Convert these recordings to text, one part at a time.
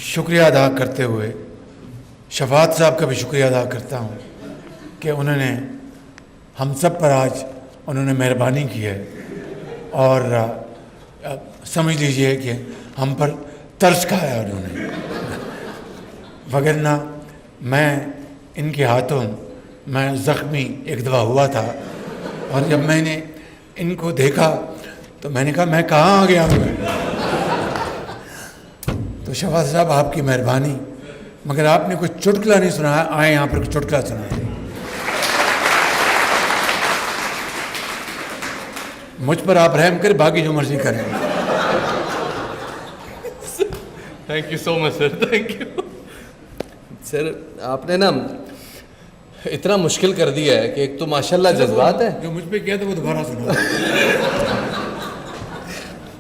शुक्रिया अदा करते हुए शफात साहब का भी शुक्रिया अदा करता हूँ कि उन्होंने हम सब पर आज उन्होंने मेहरबानी की है और समझ लीजिए कि हम पर तरस खाया उन्होंने। वगरना मैं इनके हाथों मैं ज़ख्मी एक दफ़ा हुआ था और जब मैंने इनको देखा तो मैंने कहा मैं कहाँ आ गया हूँ। तो शफात साहब आपकी मेहरबानी, मगर आपने कुछ चुटकुला नहीं सुनाया, आए यहाँ पर कुछ चुटकुला सुनाया। मुझ पर आप रहम कर, बाकी जो मर्जी करें। Thank you so much sir, thank you sir. आपने ना इतना मुश्किल कर दिया है कि एक तो माशाल्लाह जज्बात है, जो मुझ पे किया था वो दोबारा सुना।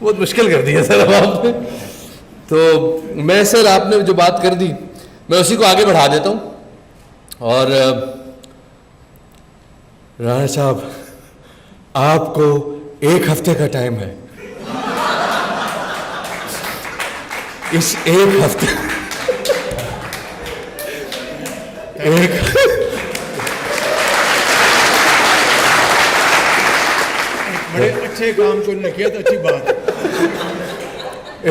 बहुत मुश्किल कर दिया सर अब आपने। तो मैं सर आपने जो बात कर दी मैं उसी को आगे बढ़ा देता हूँ। और राणा साहब आपको 1 हफ्ते का टाइम है। इस 1 हफ्ते बड़े अच्छे काम को उन्होंने किया तो अच्छी बात है।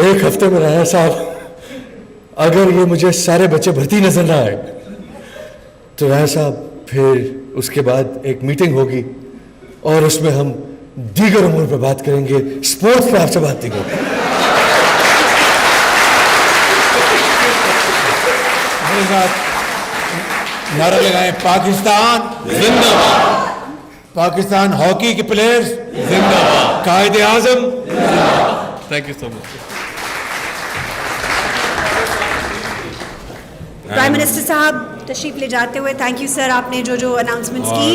1 हफ्ते में राणा साहब अगर ये मुझे सारे बच्चे भर्ती नजर ना आए तो राणा साहब फिर उसके बाद एक मीटिंग होगी और उसमें हम दीगर उम्र पर बात करेंगे, स्पोर्ट्स पर आपसे बात नहीं करेंगे। मेरे साथ नारा लगाएं, पाकिस्तान जिंदाबाद, पाकिस्तान हॉकी के प्लेयर्स जिंदाबाद, Quaid-e-Azam. Thank you so much. Prime minister साहब तशरीफ ले जाते हुए थैंक यू सर, आपने जो अनाउंसमेंट्स की